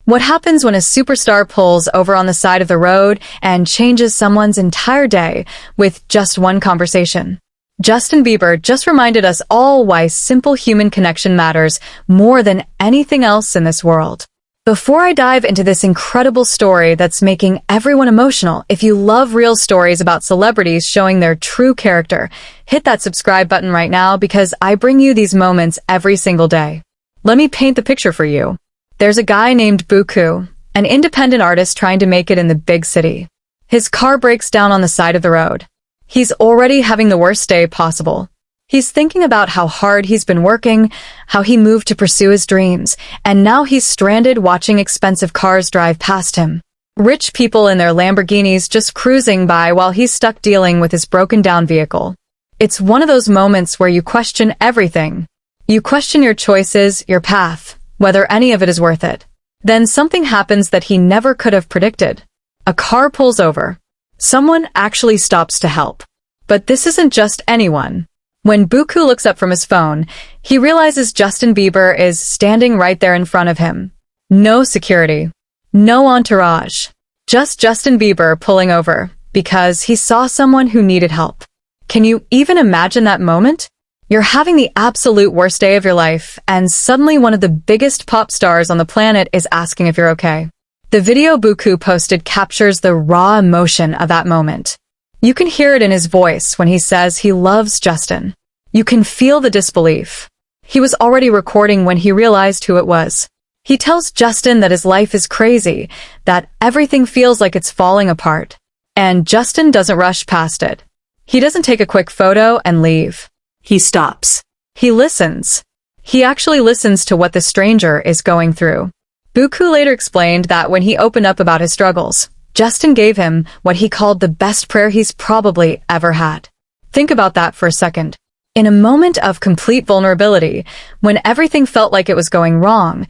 What happens when a superstar pulls over on the side of the road and changes someone's entire day with just one conversation? Justin Bieber just reminded us all why simple human connection matters more than anything else in this world. Before I dive into this incredible story that's making everyone emotional, if you love real stories about celebrities showing their true character, hit that subscribe button right now because I bring you these moments every single day. Let me paint the picture for you. There's a guy named Buku, an independent artist trying to make it in the big city. His car breaks down on the side of the road. He's already having the worst day possible. He's thinking about how hard he's been working, how he moved to pursue his dreams, and now he's stranded watching expensive cars drive past him. Rich people in their Lamborghinis just cruising by while he's stuck dealing with his broken-down vehicle. It's one of those moments where you question everything. You question your choices, your path, whether any of it is worth it. Then something happens that he never could have predicted. A car pulls over. Someone actually stops to help. But this isn't just anyone. When Buku looks up from his phone, he realizes Justin Bieber is standing right there in front of him. No security. No entourage. Just Justin Bieber pulling over because he saw someone who needed help. Can you even imagine that moment? You're having the absolute worst day of your life, and suddenly one of the biggest pop stars on the planet is asking if you're okay. The video Buku posted captures the raw emotion of that moment. You can hear it in his voice when he says he loves Justin. You can feel the disbelief. He was already recording when he realized who it was. He tells Justin that his life is crazy, that everything feels like it's falling apart. And Justin doesn't rush past it. He doesn't take a quick photo and leave. He stops. He listens. He actually listens to what the stranger is going through. Buku later explained that when he opened up about his struggles, Justin gave him what he called the best prayer he's probably ever had. Think about that for a second. In a moment of complete vulnerability, when everything felt like it was going wrong,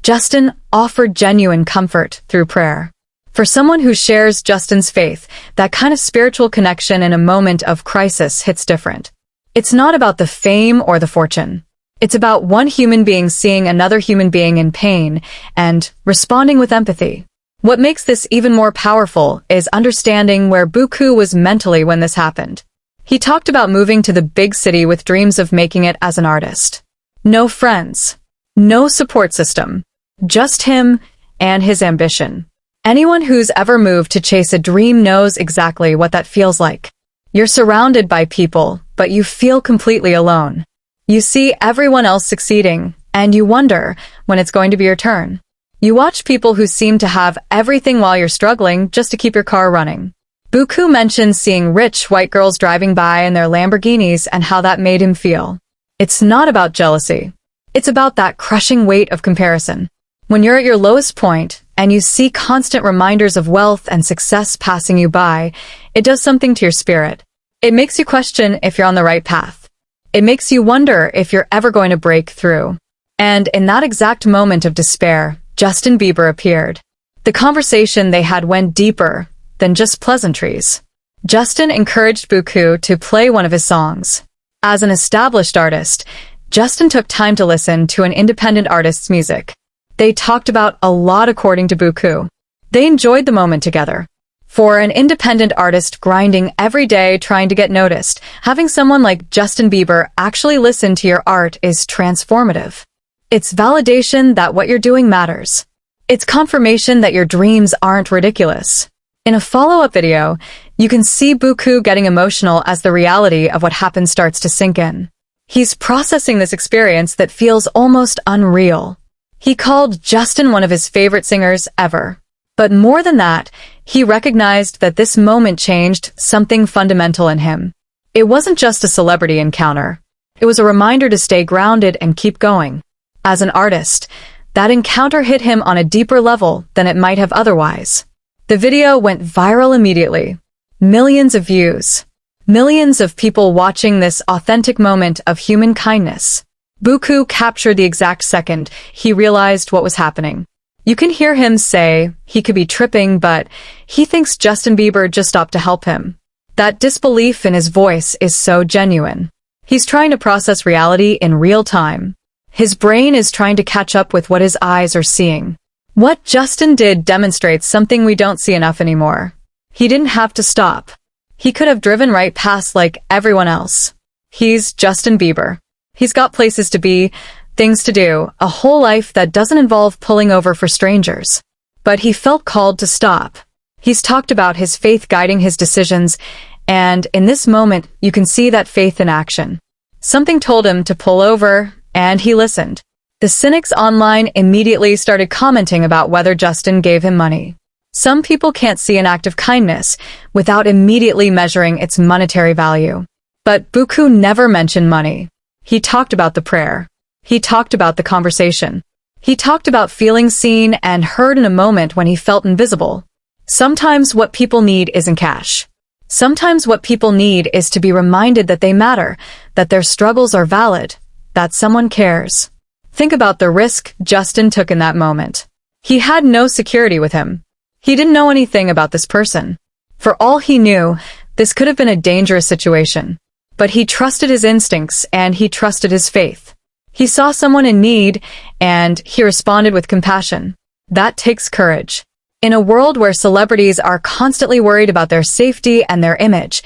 Justin offered genuine comfort through prayer. For someone who shares Justin's faith, that kind of spiritual connection in a moment of crisis hits different. It's not about the fame or the fortune. It's about one human being seeing another human being in pain and responding with empathy. What makes this even more powerful is understanding where Buku was mentally when this happened. He talked about moving to the big city with dreams of making it as an artist. No friends. No support system. Just him and his ambition. Anyone who's ever moved to chase a dream knows exactly what that feels like. You're surrounded by people, but you feel completely alone. You see everyone else succeeding, and you wonder when it's going to be your turn. You watch people who seem to have everything while you're struggling just to keep your car running. Buku mentions seeing rich white girls driving by in their Lamborghinis and how that made him feel. It's not about jealousy. It's about that crushing weight of comparison. When you're at your lowest point and you see constant reminders of wealth and success passing you by, it does something to your spirit. It makes you question if you're on the right path. It makes you wonder if you're ever going to break through. And in that exact moment of despair, Justin Bieber appeared. The conversation they had went deeper than just pleasantries. Justin encouraged Buku to play one of his songs. As an established artist, Justin took time to listen to an independent artist's music. They talked about a lot according to Buku. They enjoyed the moment together. For an independent artist grinding every day trying to get noticed, having someone like Justin Bieber actually listen to your art is transformative. It's validation that what you're doing matters. It's confirmation that your dreams aren't ridiculous. In a follow-up video, you can see Buku getting emotional as the reality of what happened starts to sink in. He's processing this experience that feels almost unreal. He called Justin one of his favorite singers ever. But more than that, he recognized that this moment changed something fundamental in him. It wasn't just a celebrity encounter. It was a reminder to stay grounded and keep going. As an artist, that encounter hit him on a deeper level than it might have otherwise. The video went viral immediately. Millions of views. Millions of people watching this authentic moment of human kindness. Buku captured the exact second he realized what was happening. You can hear him say he could be tripping, but he thinks Justin Bieber just stopped to help him. That disbelief in his voice is so genuine. He's trying to process reality in real time. His brain is trying to catch up with what his eyes are seeing. What Justin did demonstrates something we don't see enough anymore. He didn't have to stop. He could have driven right past like everyone else. He's Justin Bieber. He's got places to be, things to do, a whole life that doesn't involve pulling over for strangers. But he felt called to stop. He's talked about his faith guiding his decisions, and in this moment, you can see that faith in action. Something told him to pull over, and he listened. The cynics online immediately started commenting about whether Justin gave him money. Some people can't see an act of kindness without immediately measuring its monetary value. But Buku never mentioned money. He talked about the prayer. He talked about the conversation. He talked about feeling seen and heard in a moment when he felt invisible. Sometimes what people need isn't cash. Sometimes what people need is to be reminded that they matter, that their struggles are valid, that someone cares. Think about the risk Justin took in that moment. He had no security with him. He didn't know anything about this person. For all he knew, this could have been a dangerous situation. But he trusted his instincts and he trusted his faith. He saw someone in need and he responded with compassion. That takes courage. In a world where celebrities are constantly worried about their safety and their image,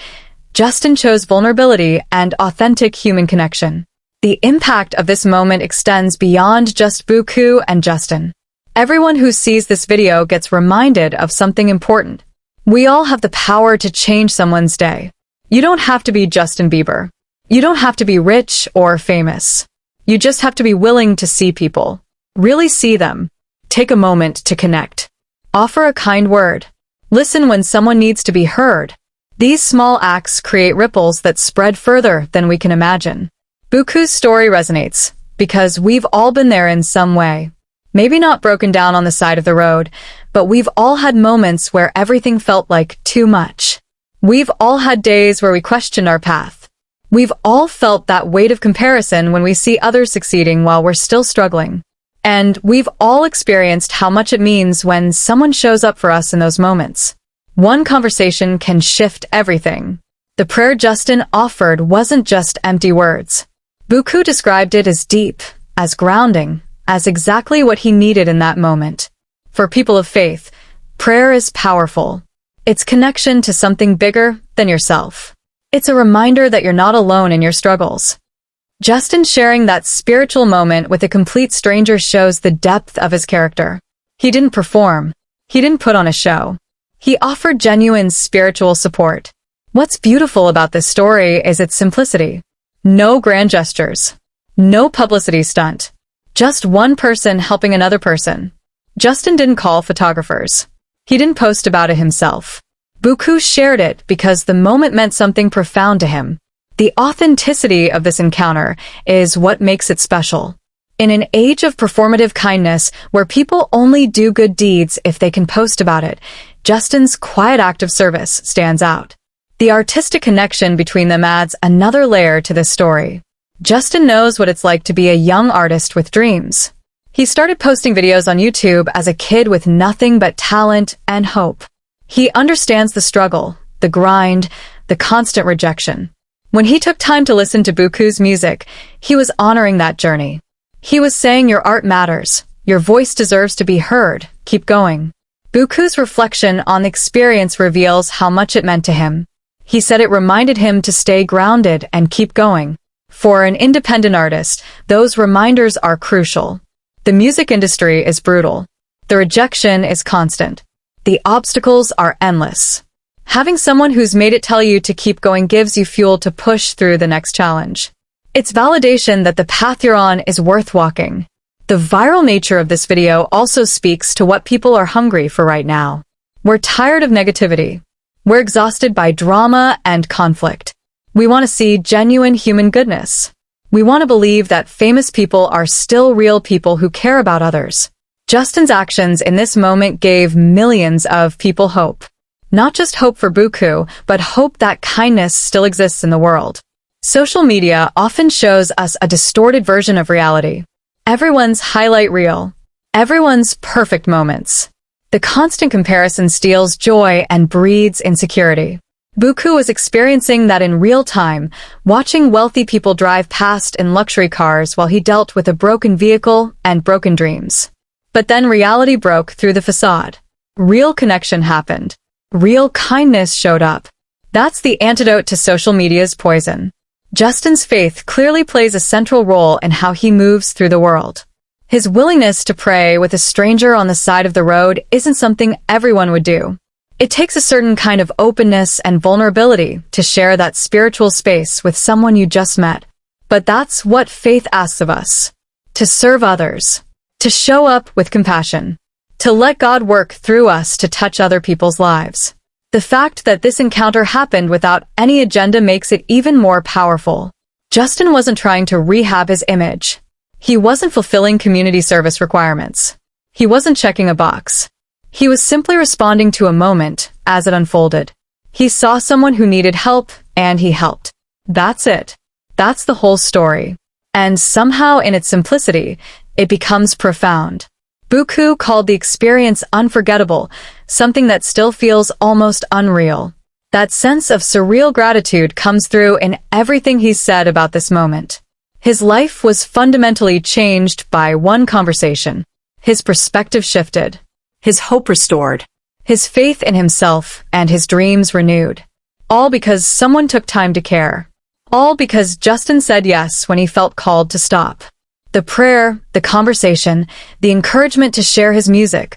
Justin chose vulnerability and authentic human connection. The impact of this moment extends beyond just Buku and Justin. Everyone who sees this video gets reminded of something important. We all have the power to change someone's day. You don't have to be Justin Bieber. You don't have to be rich or famous. You just have to be willing to see people. Really see them. Take a moment to connect. Offer a kind word. Listen when someone needs to be heard. These small acts create ripples that spread further than we can imagine. Buku's story resonates because we've all been there in some way. Maybe not broken down on the side of the road, but we've all had moments where everything felt like too much. We've all had days where we questioned our path. We've all felt that weight of comparison when we see others succeeding while we're still struggling. And we've all experienced how much it means when someone shows up for us in those moments. One conversation can shift everything. The prayer Justin offered wasn't just empty words. Buku described it as deep, as grounding, as exactly what he needed in that moment. For people of faith, prayer is powerful. It's connection to something bigger than yourself. It's a reminder that you're not alone in your struggles. Justin sharing that spiritual moment with a complete stranger shows the depth of his character. He didn't perform. He didn't put on a show. He offered genuine spiritual support. What's beautiful about this story is its simplicity. No grand gestures. No publicity stunt. Just one person helping another person. Justin didn't call photographers. He didn't post about it himself. Buku shared it because the moment meant something profound to him. The authenticity of this encounter is what makes it special. In an age of performative kindness where people only do good deeds if they can post about it, Justin's quiet act of service stands out. The artistic connection between them adds another layer to this story. Justin knows what it's like to be a young artist with dreams. He started posting videos on YouTube as a kid with nothing but talent and hope. He understands the struggle, the grind, the constant rejection. When he took time to listen to Buku's music, he was honoring that journey. He was saying your art matters, your voice deserves to be heard, keep going. Buku's reflection on the experience reveals how much it meant to him. He said it reminded him to stay grounded and keep going. For an independent artist, those reminders are crucial. The music industry is brutal. The rejection is constant. The obstacles are endless. Having someone who's made it tell you to keep going gives you fuel to push through the next challenge. It's validation that the path you're on is worth walking. The viral nature of this video also speaks to what people are hungry for right now. We're tired of negativity. We're exhausted by drama and conflict. We want to see genuine human goodness. We want to believe that famous people are still real people who care about others. Justin's actions in this moment gave millions of people hope. Not just hope for Buku, but hope that kindness still exists in the world. Social media often shows us a distorted version of reality. Everyone's highlight reel. Everyone's perfect moments. The constant comparison steals joy and breeds insecurity. Buku was experiencing that in real time, watching wealthy people drive past in luxury cars while he dealt with a broken vehicle and broken dreams. But then reality broke through the facade. Real connection happened. Real kindness showed up. That's the antidote to social media's poison. Justin's faith clearly plays a central role in how he moves through the world. His willingness to pray with a stranger on the side of the road isn't something everyone would do. It takes a certain kind of openness and vulnerability to share that spiritual space with someone you just met. But that's what faith asks of us. To serve others. To show up with compassion. To let God work through us to touch other people's lives. The fact that this encounter happened without any agenda makes it even more powerful. Justin wasn't trying to rehab his image. He wasn't fulfilling community service requirements. He wasn't checking a box. He was simply responding to a moment as it unfolded. He saw someone who needed help, and he helped. That's it. That's the whole story. And somehow in its simplicity, it becomes profound. Buku called the experience unforgettable, something that still feels almost unreal. That sense of surreal gratitude comes through in everything he said about this moment. His life was fundamentally changed by one conversation. His perspective shifted. His hope restored. His faith in himself and his dreams renewed. All because someone took time to care. All because Justin said yes when he felt called to stop. The prayer, the conversation, the encouragement to share his music,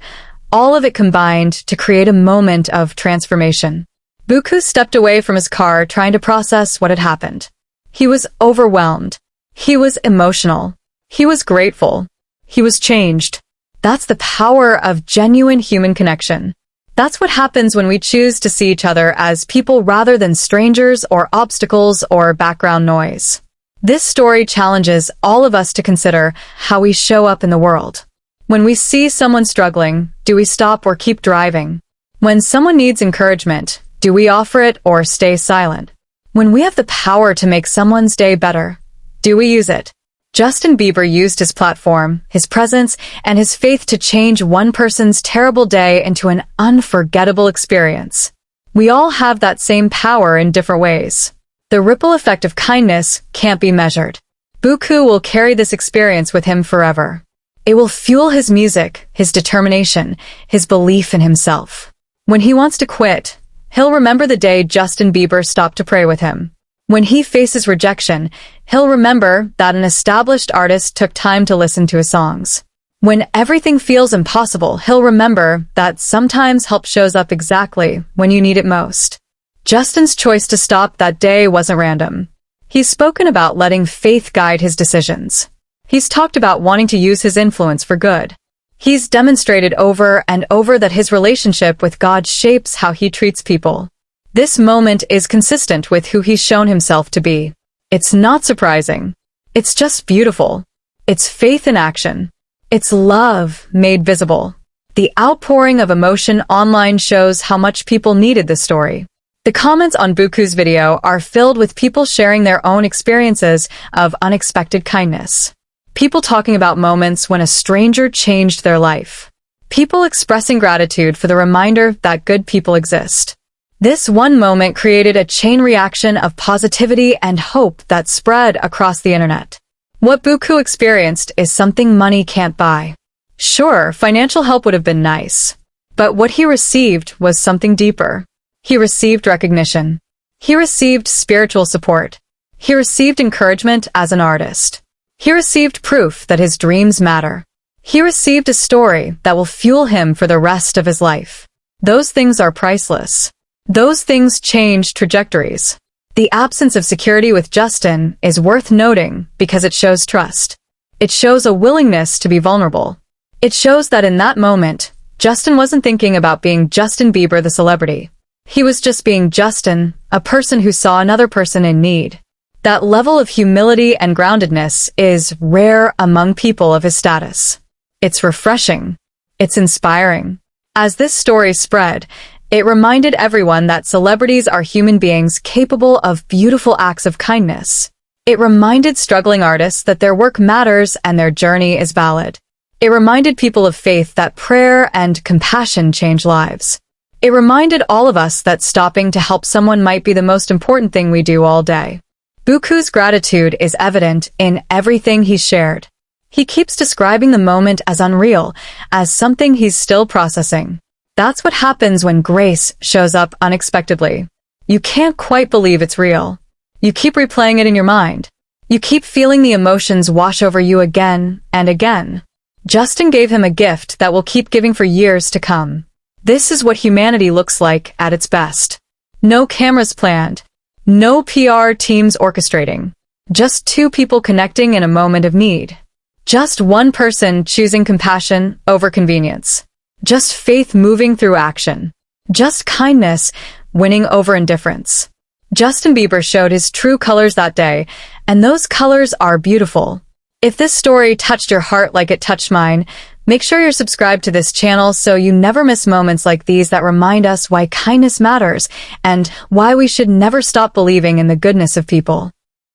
all of it combined to create a moment of transformation. Buku stepped away from his car trying to process what had happened. He was overwhelmed. He was emotional. He was grateful. He was changed. That's the power of genuine human connection. That's what happens when we choose to see each other as people rather than strangers or obstacles or background noise. This story challenges all of us to consider how we show up in the world. When we see someone struggling, do we stop or keep driving? When someone needs encouragement, do we offer it or stay silent? When we have the power to make someone's day better, do we use it? Justin Bieber used his platform, his presence, and his faith to change one person's terrible day into an unforgettable experience. We all have that same power in different ways. The ripple effect of kindness can't be measured. Buku will carry this experience with him forever. It will fuel his music, his determination, his belief in himself. When he wants to quit, he'll remember the day Justin Bieber stopped to pray with him. When he faces rejection, he'll remember that an established artist took time to listen to his songs. When everything feels impossible, he'll remember that sometimes help shows up exactly when you need it most. Justin's choice to stop that day wasn't random. He's spoken about letting faith guide his decisions. He's talked about wanting to use his influence for good. He's demonstrated over and over that his relationship with God shapes how he treats people. This moment is consistent with who he's shown himself to be. It's not surprising. It's just beautiful. It's faith in action. It's love made visible. The outpouring of emotion online shows how much people needed this story. The comments on Buku's video are filled with people sharing their own experiences of unexpected kindness. People talking about moments when a stranger changed their life. People expressing gratitude for the reminder that good people exist. This one moment created a chain reaction of positivity and hope that spread across the internet. What Buku experienced is something money can't buy. Sure, financial help would have been nice. But what he received was something deeper. He received recognition. He received spiritual support. He received encouragement as an artist. He received proof that his dreams matter. He received a story that will fuel him for the rest of his life. Those things are priceless. Those things change trajectories. The absence of security with Justin is worth noting because it shows trust. It shows a willingness to be vulnerable. It shows that in that moment, Justin wasn't thinking about being Justin Bieber the celebrity. He was just being Justin, a person who saw another person in need. That level of humility and groundedness is rare among people of his status. It's refreshing. It's inspiring. As this story spread, it reminded everyone that celebrities are human beings capable of beautiful acts of kindness. It reminded struggling artists that their work matters and their journey is valid. It reminded people of faith that prayer and compassion change lives. It reminded all of us that stopping to help someone might be the most important thing we do all day. Buku's gratitude is evident in everything he shared. He keeps describing the moment as unreal, as something he's still processing. That's what happens when grace shows up unexpectedly. You can't quite believe it's real. You keep replaying it in your mind. You keep feeling the emotions wash over you again and again. Justin gave him a gift that will keep giving for years to come. This is what humanity looks like at its best. No cameras planned. No PR teams orchestrating. Just two people connecting in a moment of need. Just one person choosing compassion over convenience. Just faith moving through action. Just kindness winning over indifference. Justin Bieber showed his true colors that day, and those colors are beautiful. If this story touched your heart like it touched mine, make sure you're subscribed to this channel so you never miss moments like these that remind us why kindness matters and why we should never stop believing in the goodness of people.